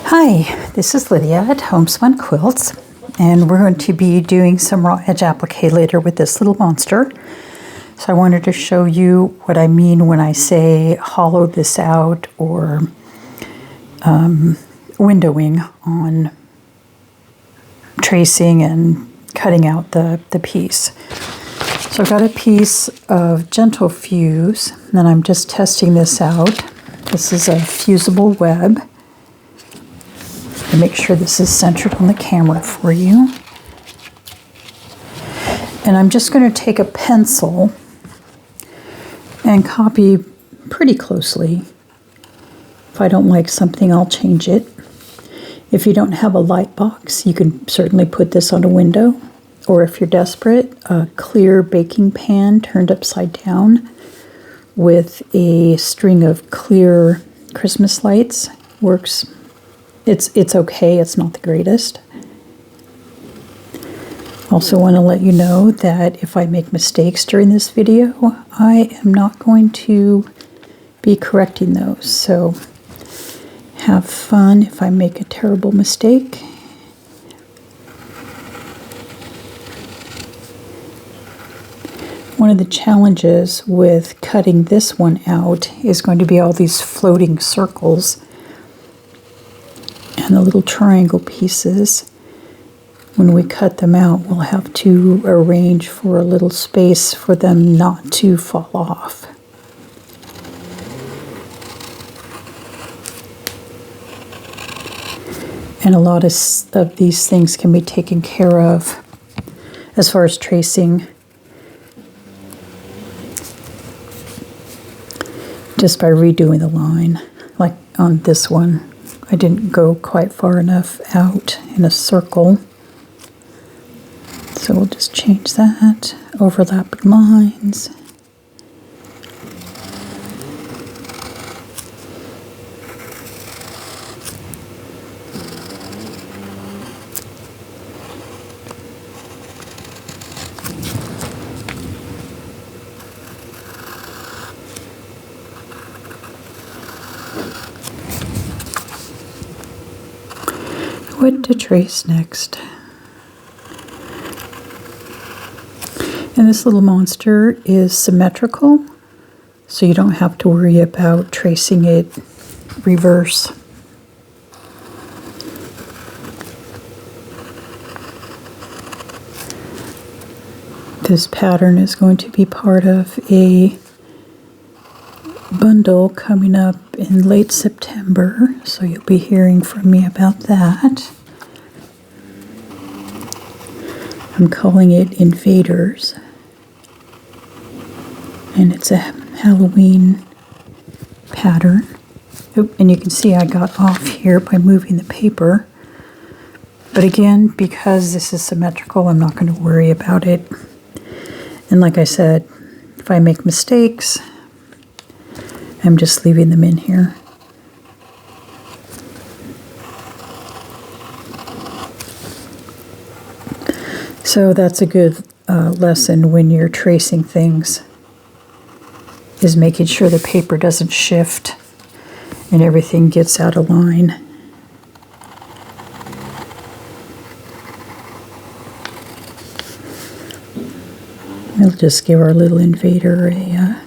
Hi, this is Lydia at Homespun Quilts, and we're going to be doing some raw edge applique later with this little monster. So I wanted to show you what I mean when I say hollow this out or windowing on tracing and cutting out the piece. So I've got a piece of gentle fuse, and I'm just testing this out. This is a fusible web. To make sure this is centered on the camera for you. And I'm just going to take a pencil and copy pretty closely. If I don't like something, I'll change it. If you don't have a light box, you can certainly put this on a window. Or if you're desperate, a clear baking pan turned upside down with a string of clear Christmas lights works. It's okay, it's not the greatest. Also want to let you know that if I make mistakes during this video, I am not going to be correcting those. So have fun if I make a terrible mistake. One of the challenges with cutting this one out is going to be all these floating circles and the little triangle pieces. When we cut them out, we'll have to arrange for a little space for them not to fall off. And a lot of these things can be taken care of as far as tracing just by redoing the line. Like on this one, I didn't go quite far enough out in a circle. So we'll just change that. Overlapping lines. What to trace next. And this little monster is symmetrical, so you don't have to worry about tracing it reverse. This pattern is going to be part of a bundle coming up in late September, so you'll be hearing from me about that. I'm calling it Invaders, and it's a Halloween pattern. Oh, and you can see I got off here by moving the paper, but again, because this is symmetrical, I'm not going to worry about it. And like I said, if I make mistakes, I'm just leaving them in here. So that's a good lesson when you're tracing things, is making sure the paper doesn't shift and everything gets out of line. We'll just give our little invader a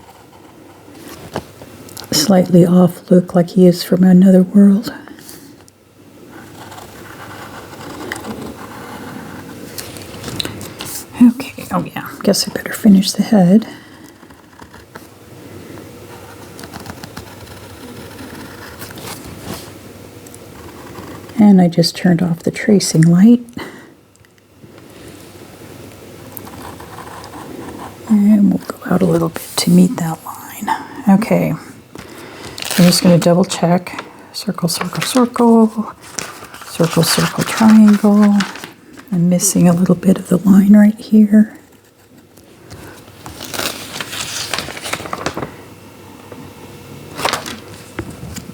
slightly off look, like he is from another world. Okay, oh yeah, guess I better finish the head. And I just turned off the tracing light. And we'll go out a little bit to meet that line. Okay. I'm just going to double check. Circle, circle, circle. Circle, circle, triangle. I'm missing a little bit of the line right here.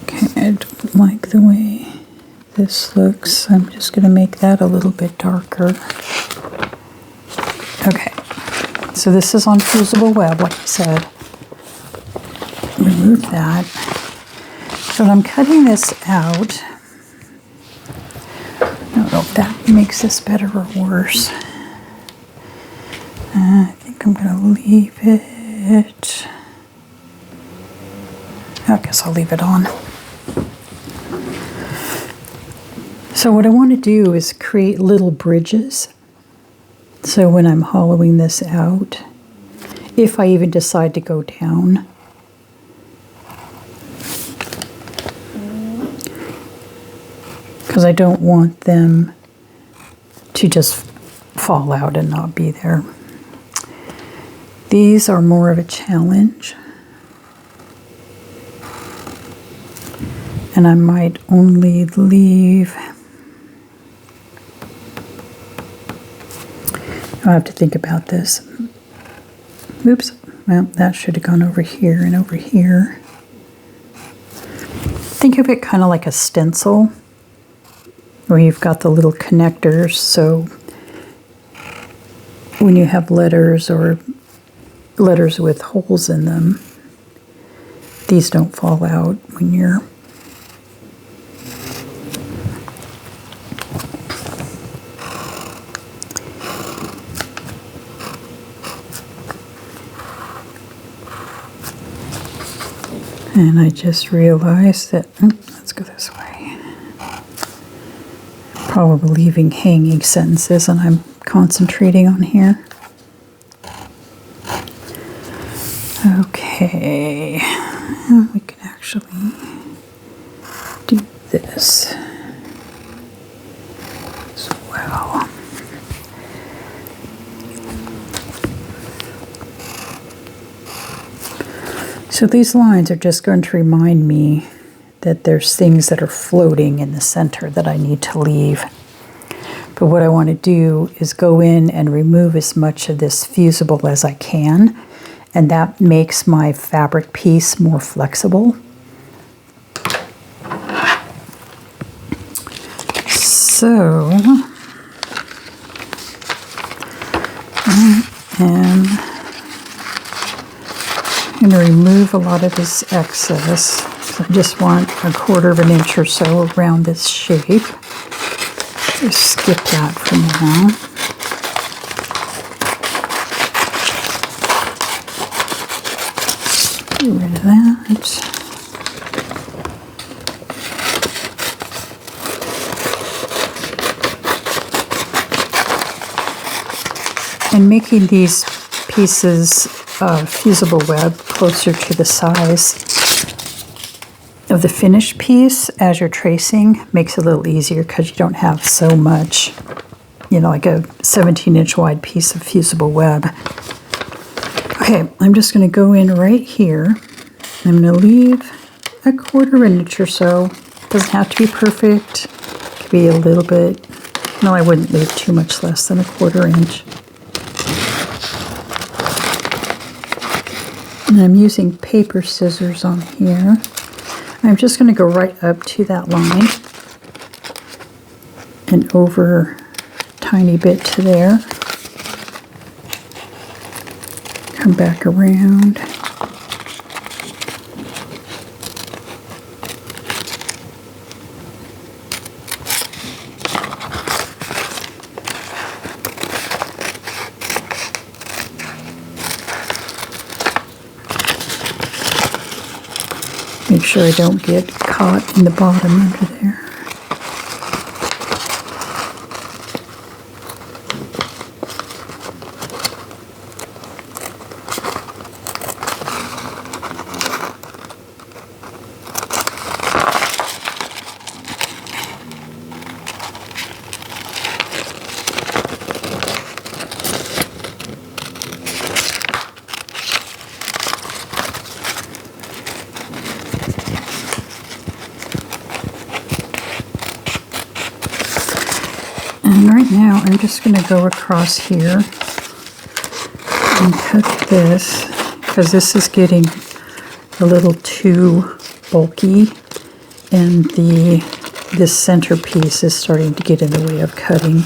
Okay, I don't like the way this looks. I'm just going to make that a little bit darker. Okay, so this is on fusible web, like I said. Remove that. So I'm cutting this out. that makes this better or worse. I think I'm going to leave it. I guess I'll leave it on. So what I want to do is create little bridges. So when I'm hollowing this out, if I even decide to go down, because I don't want them to just fall out and not be there. These are more of a challenge. And I might only leave, I'll have to think about this. Oops, well, that should have gone over here and over here. Think of it kind of like a stencil, where you've got the little connectors, so when you have letters or letters with holes in them, these don't fall out when you're and I just realized that, let's go this way. Probably leaving hanging sentences and I'm concentrating on here. Okay, we can actually do this as well. So these lines are just going to remind me that there's things that are floating in the center that I need to leave. But what I want to do is go in and remove as much of this fusible as I can, and that makes my fabric piece more flexible. So, and I'm going to remove a lot of this excess. So I just want 1/4 of an inch or so around this shape. Just skip that for now. Get rid of that. And making these pieces of fusible web closer to the size of the finished piece as you're tracing makes it a little easier because you don't have so much, you know, like a 17-inch wide piece of fusible web. Okay, I'm just going to go in right here. I'm going to leave 1/4 inch or so. Doesn't have to be perfect. It could be a little bit. No, I wouldn't leave too much less than 1/4 inch. And I'm using paper scissors on here. I'm just going to go right up to that line and over a tiny bit to there. Come back around. Make sure I don't get caught in the bottom under there. And right now I'm just going to go across here and cut this because this is getting a little too bulky and this center piece is starting to get in the way of cutting.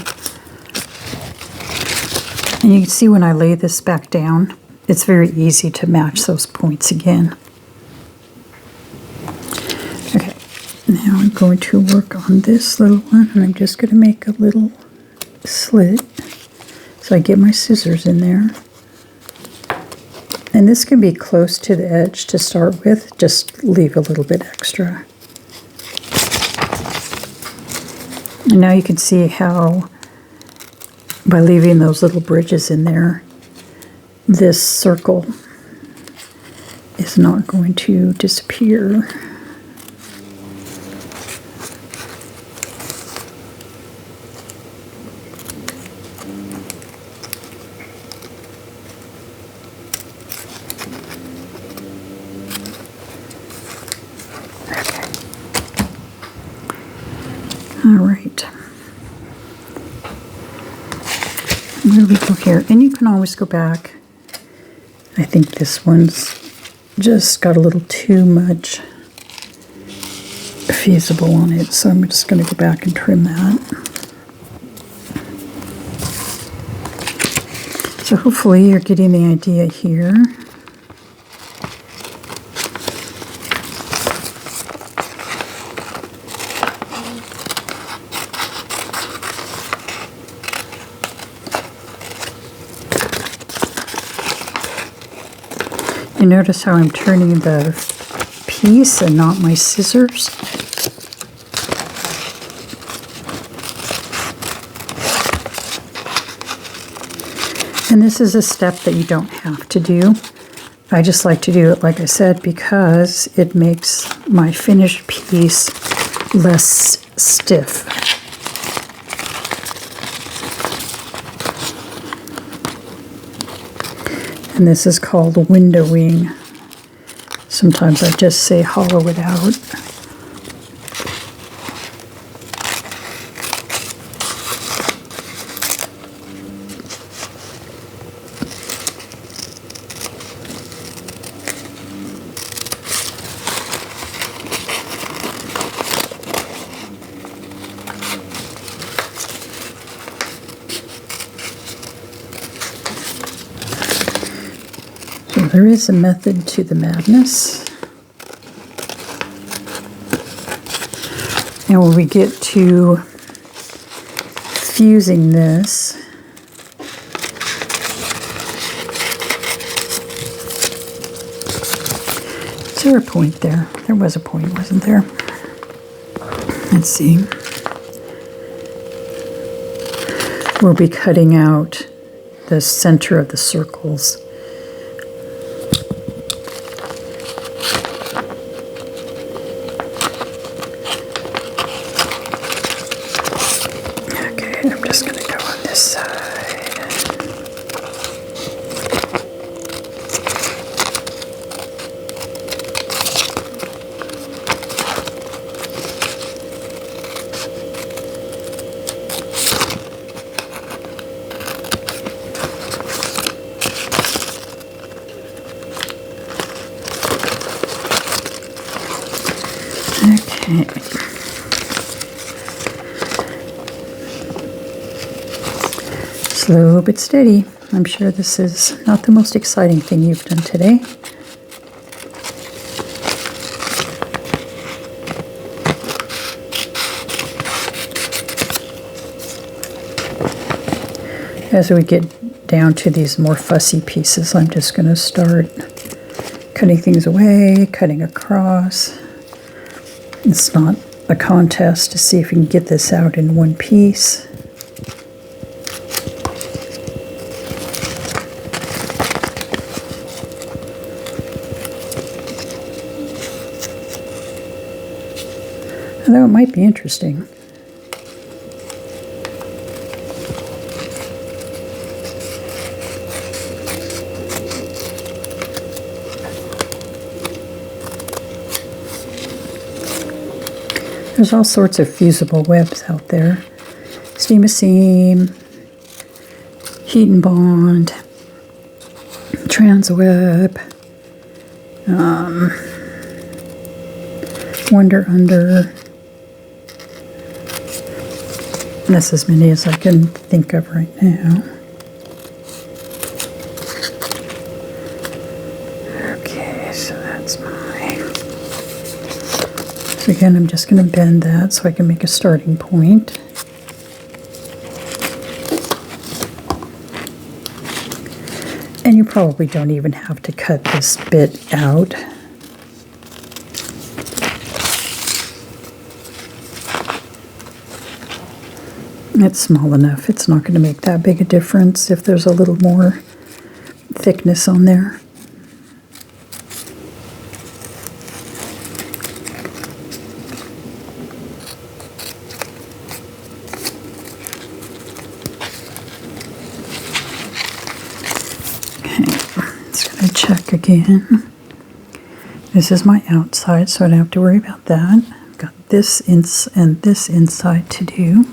And you can see when I lay this back down, it's very easy to match those points again. Okay, now I'm going to work on this little one, and I'm just going to make a little slit so I get my scissors in there. And this can be close to the edge to start with, just leave a little bit extra. And now you can see how, by leaving those little bridges in there, this circle is not going to disappear. All right. Where do we go here? And you can always go back. I think this one's just got a little too much fusible on it, so I'm just going to go back and trim that. So hopefully you're getting the idea here. You notice how I'm turning the piece and not my scissors? And this is a step that you don't have to do. I just like to do it, like I said, because it makes my finished piece less stiff. And this is called windowing. Sometimes I just say hollow it out. There is a method to the madness. And when we get to fusing this, is there a point there? There was a point, wasn't there? Let's see. We'll be cutting out the center of the circles. Okay. Slow but steady. I'm sure this is not the most exciting thing you've done today. As we get down to these more fussy pieces, I'm just going to start cutting things away, cutting across. It's not a contest to see if you can get this out in one piece. Although it might be interesting. There's all sorts of fusible webs out there. Steam a seam, heat and bond, trans web, wonder under. And that's as many as I can think of right now. Okay, so that's my So again, I'm just going to bend that so I can make a starting point. And you probably don't even have to cut this bit out. It's small enough. It's not going to make that big a difference if there's a little more thickness on there. Check again. This is my outside, so I don't have to worry about that. I've got this and this inside to do.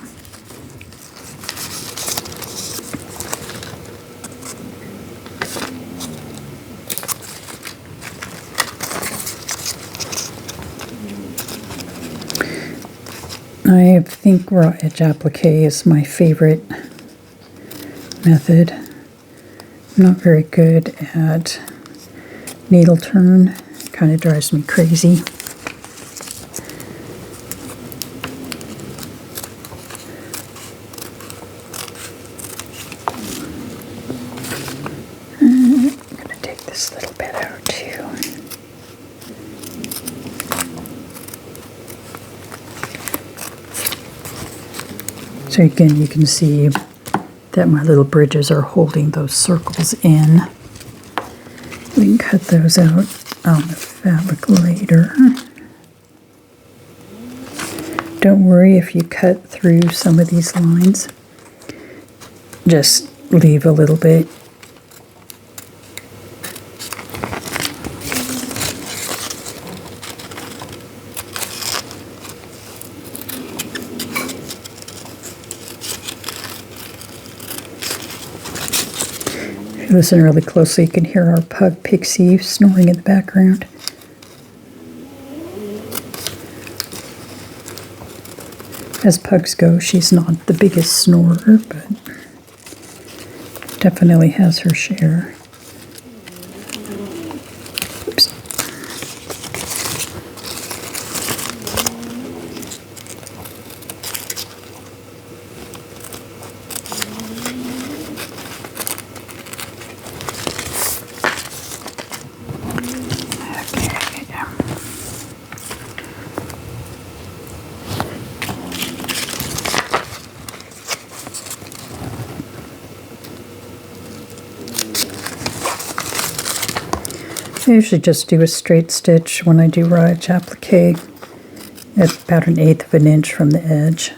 I think raw edge applique is my favorite method. I'm not very good at needle turn. It kind of drives me crazy. I'm going to take this little bit out too. So again, you can see that my little bridges are holding those circles in. We can cut those out on the fabric later. Don't worry if you cut through some of these lines. Just leave a little bit. If you listen really closely, you can hear our pug Pixie snoring in the background. As pugs go, she's not the biggest snorer, but definitely has her share. Oops. I usually just do a straight stitch when I do raw edge applique at about 1/8 of an inch from the edge.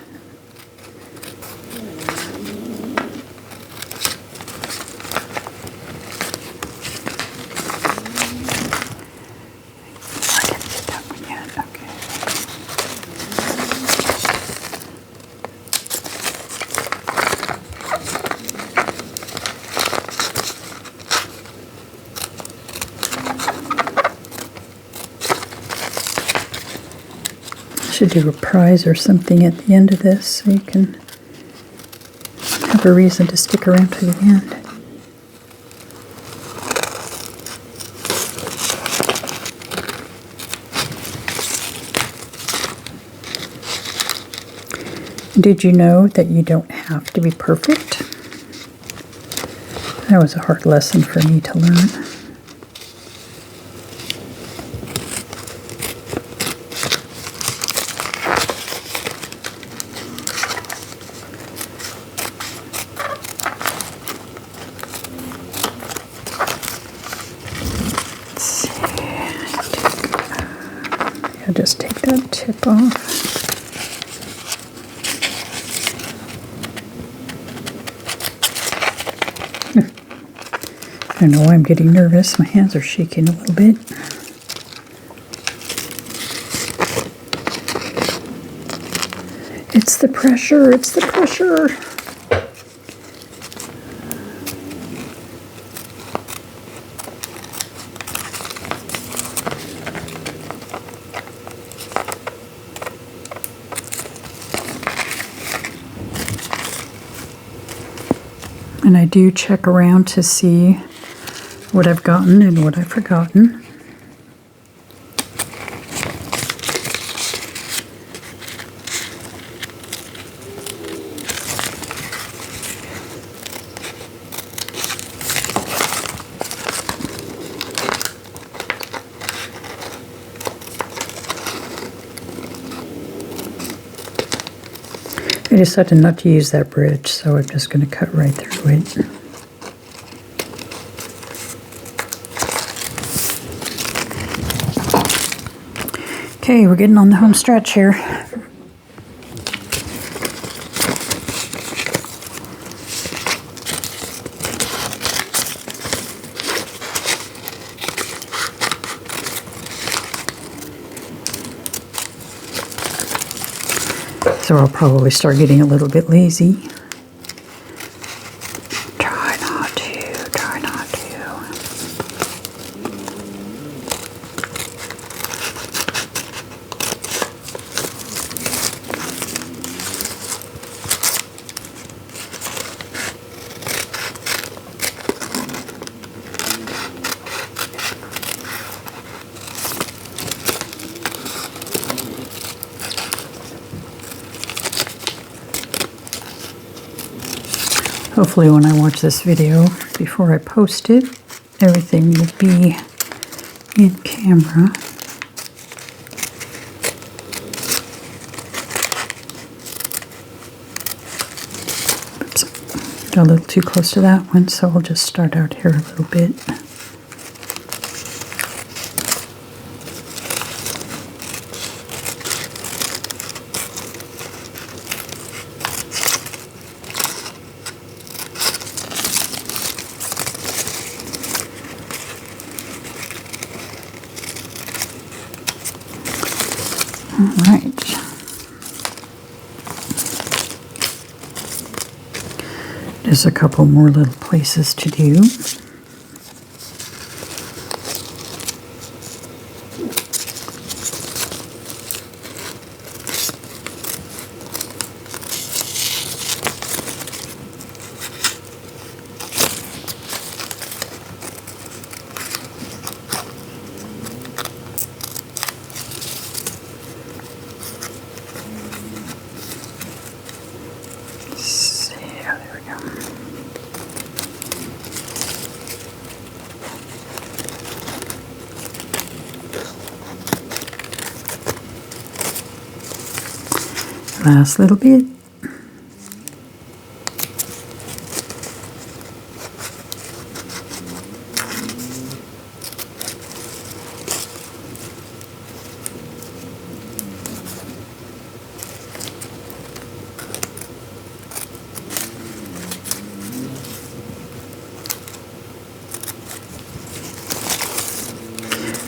I didn't get that one yet. Okay. Should do a prize or something at the end of this so you can have a reason to stick around to the end. Did you know that you don't have to be perfect? That was a hard lesson for me to learn. I'll just take that tip off. I don't know why I'm getting nervous. My hands are shaking a little bit. It's the pressure, it's the pressure. And I do check around to see what I've gotten and what I've forgotten. I decided not to use that bridge, so I'm just going to cut right through it. Okay, we're getting on the home stretch here. So I'll probably start getting a little bit lazy. Try not to, try not to. Hopefully when I watch this video, before I post it, everything will be in camera. Oops, got a little too close to that one, so I'll just start out here a little bit. All right. There's a couple more little places to do. Last little bit.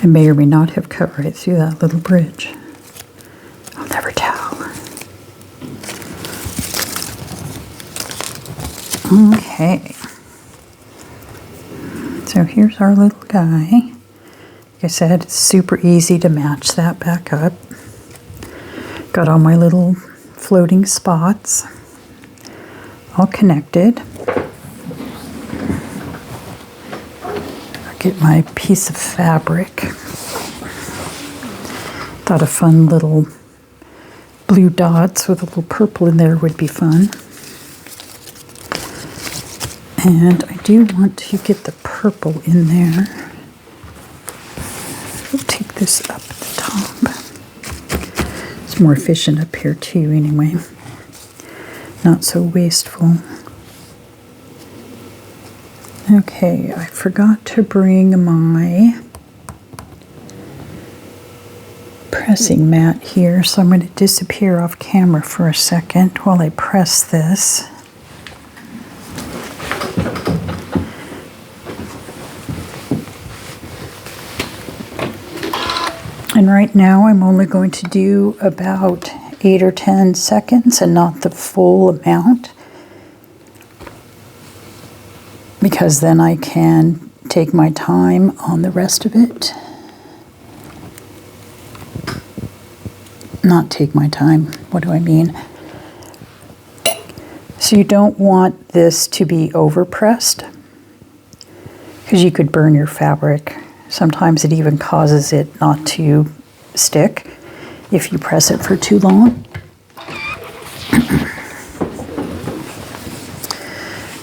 I may or may not have cut right through that little bridge. I'll never tell. Okay, so here's our little guy. Like I said, it's super easy to match that back up. Got all my little floating spots all connected. I'll get my piece of fabric. Thought a fun little blue dots with a little purple in there would be fun. And I do want to get the purple in there. I'll take this up at the top. It's more efficient up here too anyway. Not so wasteful. Okay, I forgot to bring my pressing mat here, so I'm going to disappear off camera for a second while I press this. And right now I'm only going to do about 8 or 10 seconds and not the full amount, because then I can take my time on the rest of it. Not take my time, what do I mean? So you don't want this to be overpressed, because you could burn your fabric. Sometimes it even causes it not to stick if you press it for too long.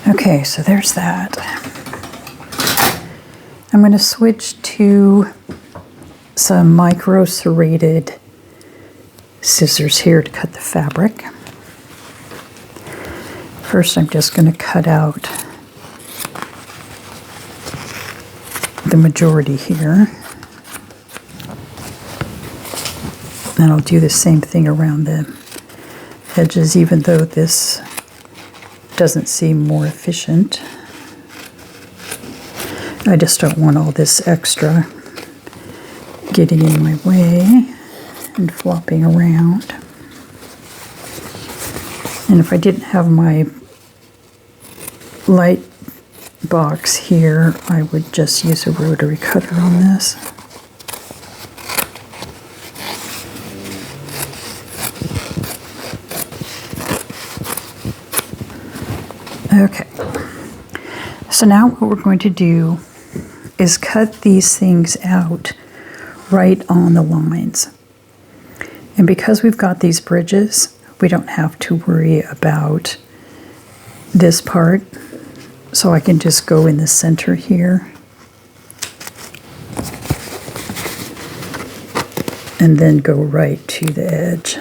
Okay, so there's that. I'm going to switch to some micro serrated scissors here to cut the fabric. First, I'm just going to cut out the majority here. And I'll do the same thing around the edges, even though this doesn't seem more efficient. I just don't want all this extra getting in my way and flopping around. And if I didn't have my light box here, I would just use a rotary cutter on this. Okay, so now what we're going to do is cut these things out right on the lines. And because we've got these bridges, we don't have to worry about this part. So I can just go in the center here and then go right to the edge.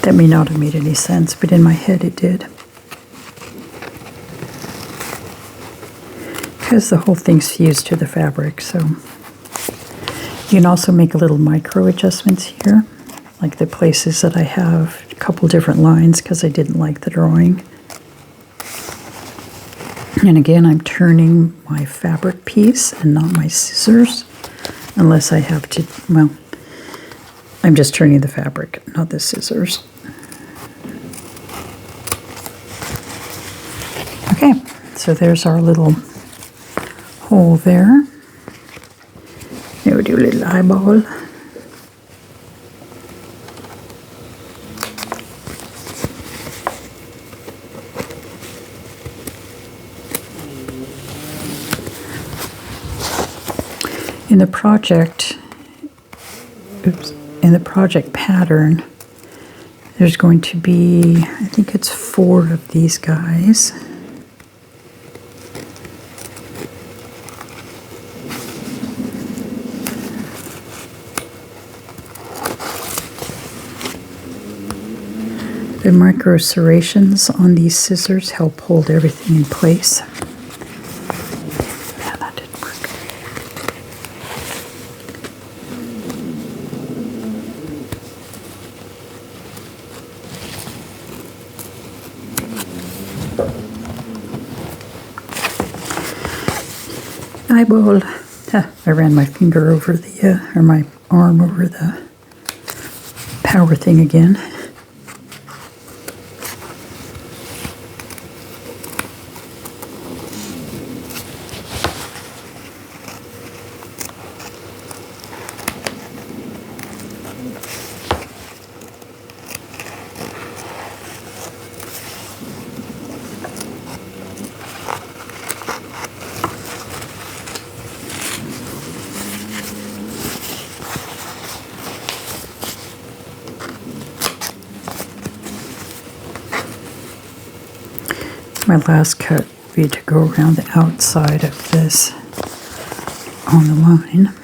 That may not have made any sense, but in my head it did. Because the whole thing's fused to the fabric, so you can also make little micro adjustments here, like the places that I have a couple different lines because I didn't like the drawing. And again, I'm turning my fabric piece and not my scissors, unless I have to, well, I'm just turning the fabric, not the scissors. Okay, so there's our little hole there. Now we'll do a little eyeball. In the project, in the project pattern, there's going to be, I think it's 4 of these guys. The micro serrations on these scissors help hold everything in place. Yeah, that didn't work. Eyeball. I ran my finger over the, or my arm over the power thing again. My last cut will be to go around the outside of this on the line.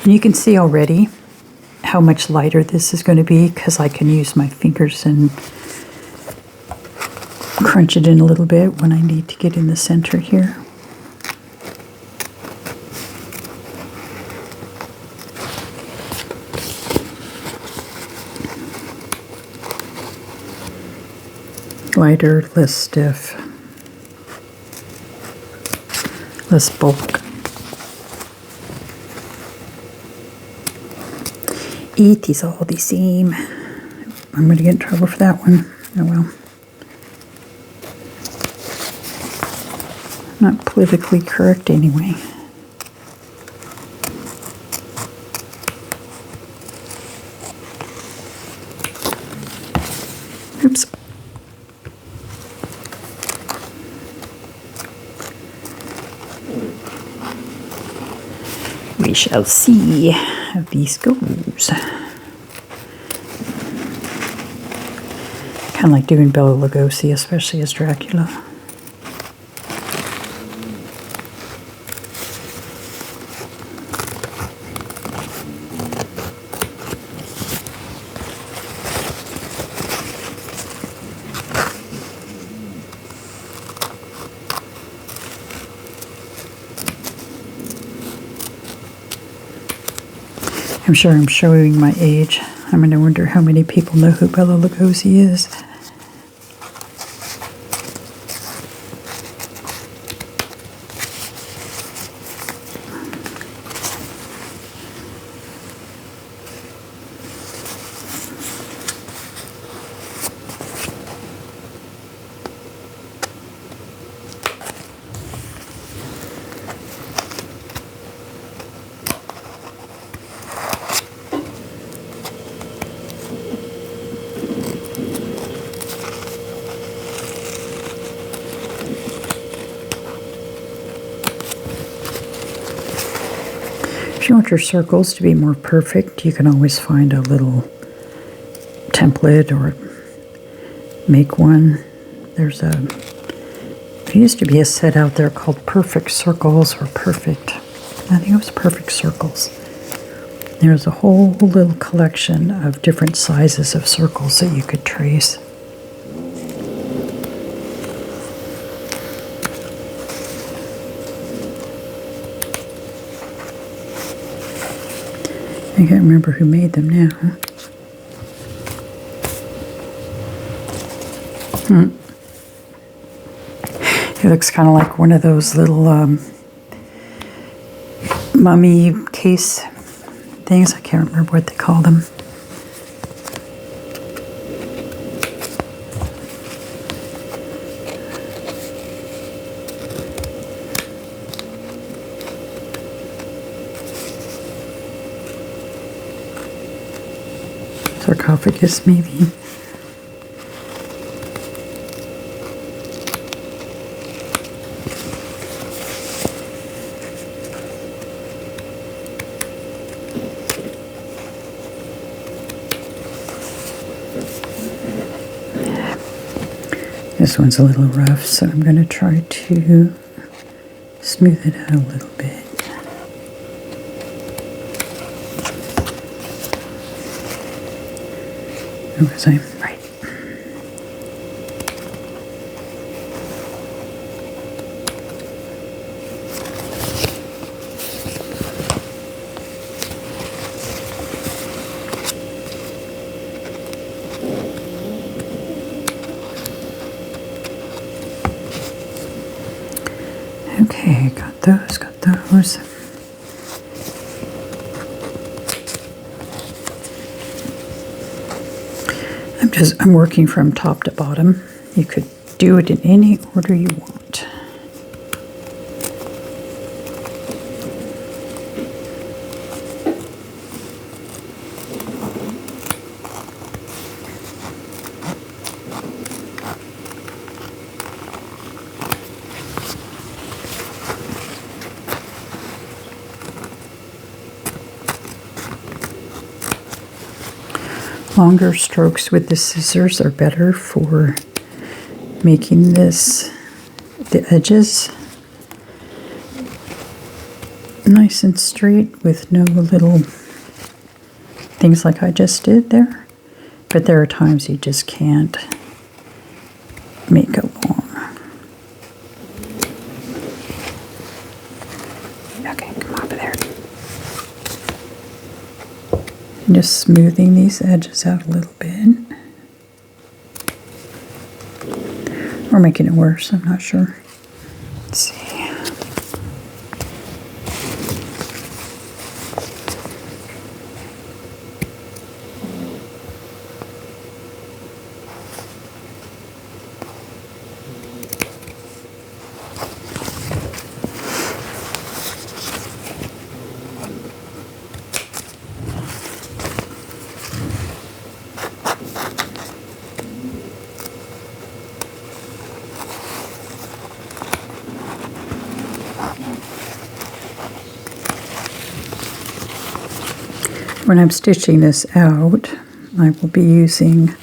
And you can see already how much lighter this is going to be because I can use my fingers and crunch it in a little bit when I need to get in the center here. Lighter, less stiff, less bulk. It is all the same. I'm going to get in trouble for that one. Oh well. Not politically correct anyway. Oops. We shall see how this goes. Kind of like doing Bela Lugosi, especially as Dracula. I'm sure I'm showing my age. I'm going to wonder how many people know who Bela Lugosi is. If you want your circles to be more perfect, you can always find a little template or make one. There used to be a set out there called Perfect Circles or Perfect, I think it was Perfect Circles. There's a whole little collection of different sizes of circles that you could trace. I can't remember who made them now. It looks kind of like one of those little mummy case things. I can't remember what they call them. Sarcophagus, maybe. This one's a little rough, so I'm going to try to smooth it out a little bit. Where was I? Right. Okay, got those, got those. I'm working from top to bottom. You could do it in any order you want. Longer strokes with the scissors are better for making the edges nice and straight with no little things like I just did there. But there are times you just can't make it long. Okay, come over there. Just smoothing these edges out a little bit. Or making it worse, I'm not sure. Let's see. When I'm stitching this out, I will be using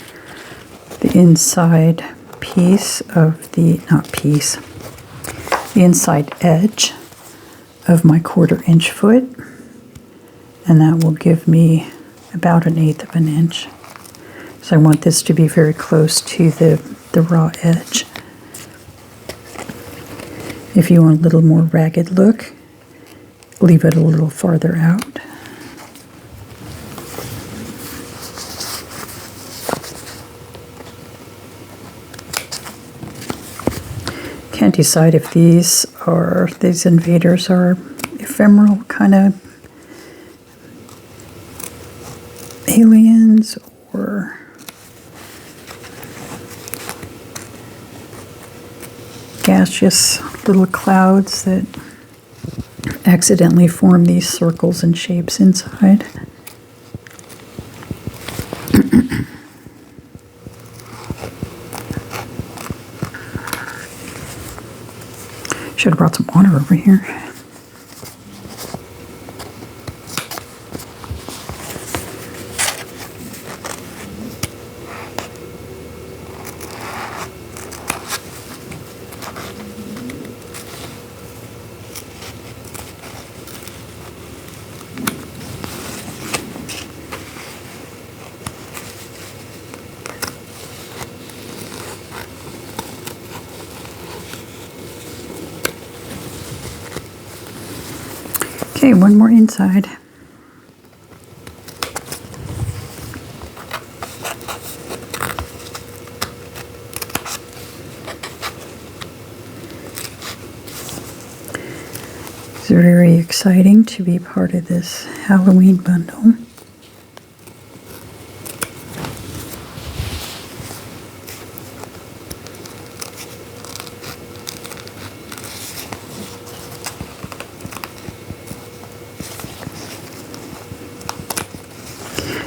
the inside piece of the inside edge of my 1/4 inch foot, and that will give me about 1/8 of an inch. So I want this to be very close to the raw edge. If you want a little more ragged look, leave it a little farther out. can't decide if these invaders are ephemeral kind of aliens or gaseous little clouds that accidentally form these circles and shapes inside. Should have brought some water over here. Okay, one more inside. It's very exciting to be part of this Halloween bundle.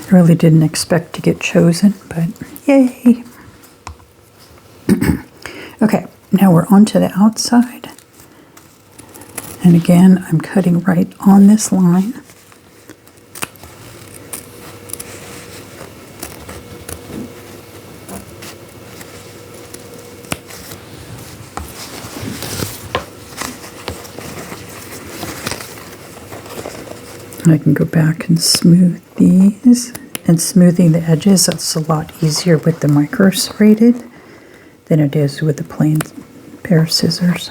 I really didn't expect to get chosen, but yay! Okay, now we're on to the outside. And again, I'm cutting right on this line. I can go back and smooth these, and smoothing the edges, that's a lot easier with the micro serrated than it is with the plain pair of scissors.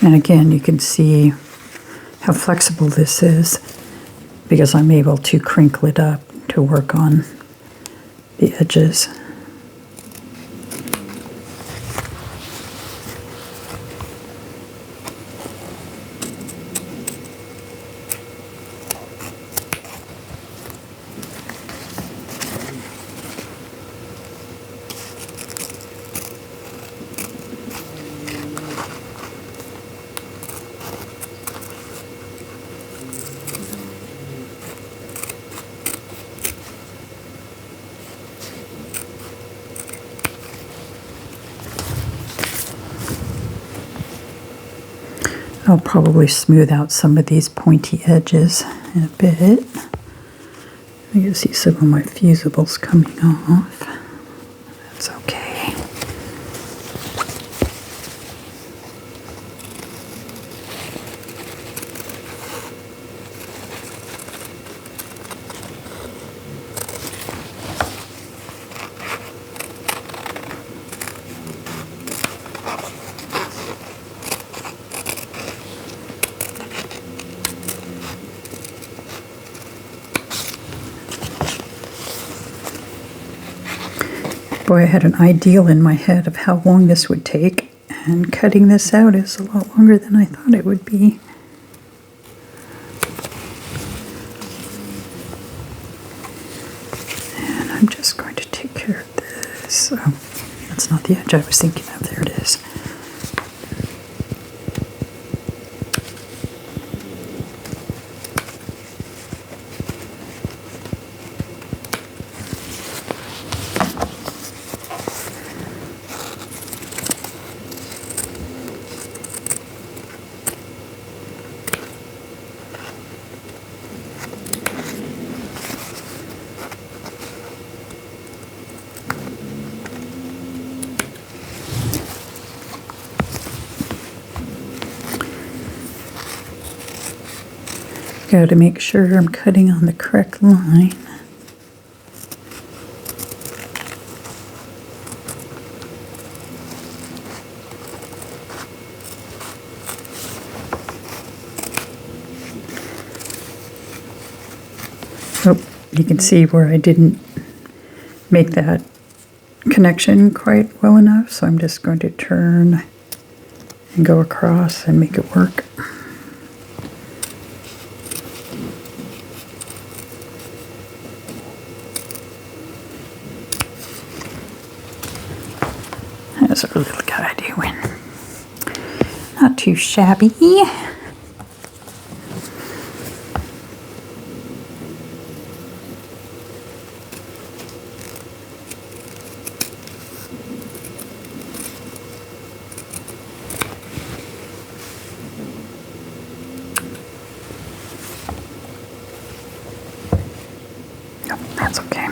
And again, you can see how flexible this is because I'm able to crinkle it up to work on the edges. I'll probably smooth out some of these pointy edges in a bit. You can see some of my fusibles coming off. That's okay. Boy, I had an ideal in my head of how long this would take, and cutting this out is a lot longer than I thought it would be. And I'm just going to take care of this. Oh, that's not the edge I was thinking of. There it is. Got to make sure I'm cutting on the correct line. Oh, you can see where I didn't make that connection quite well enough, so I'm just going to turn and go across and make it work. How's our little guy doing? Not too shabby. Nope, that's okay.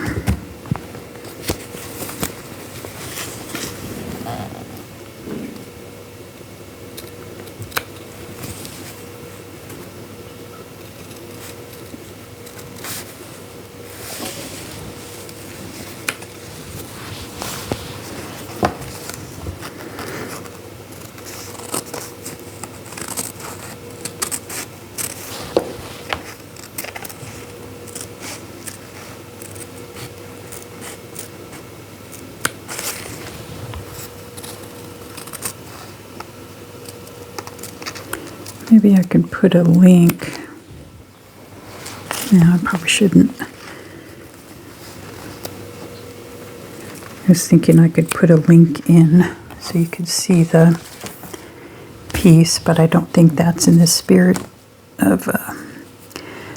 Maybe I can put a link. No, I probably shouldn't. I was thinking I could put a link in so you could see the piece, but I don't think that's in the spirit of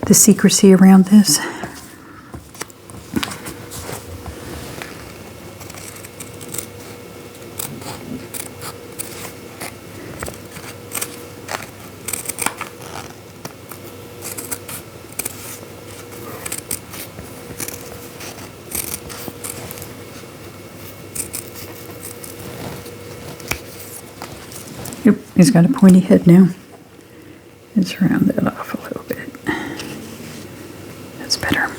the secrecy around this. Yep, he's got a pointy head now. Let's round that off a little bit. That's better.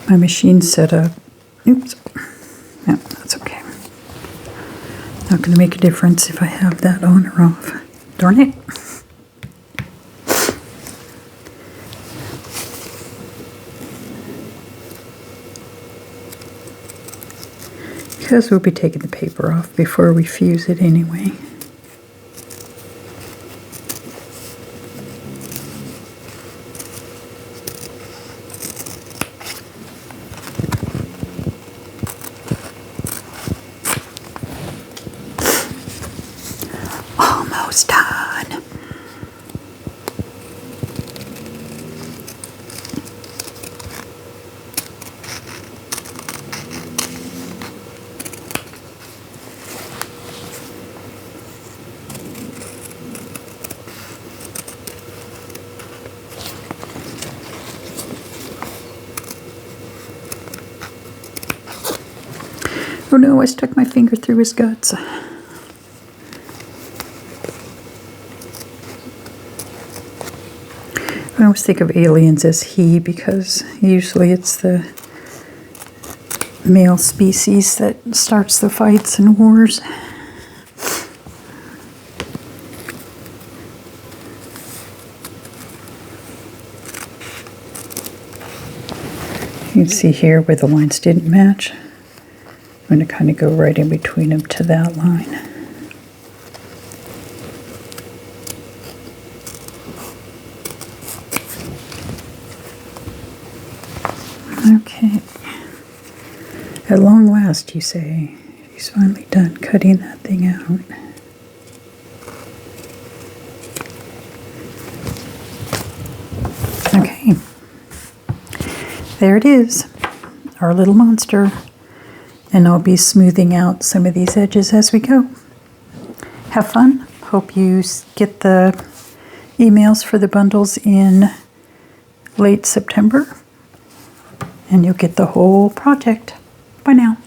My machine's set up. Oops. No, that's okay. Not going to make a difference if I have that on or off. Darn it. Because we'll be taking the paper off before we fuse it anyway. Almost done. Oh no, I stuck my finger through his guts. I always think of aliens as he because usually it's the male species that starts the fights and wars. You can see here where the lines didn't match. I'm going to kind of go right in between them to that line. Okay. At long last, you say, he's finally done cutting that thing out. Okay. There it is, our little monster. And I'll be smoothing out some of these edges as we go. Have fun. Hope you get the emails for the bundles in late September. And you'll get the whole project. Bye now.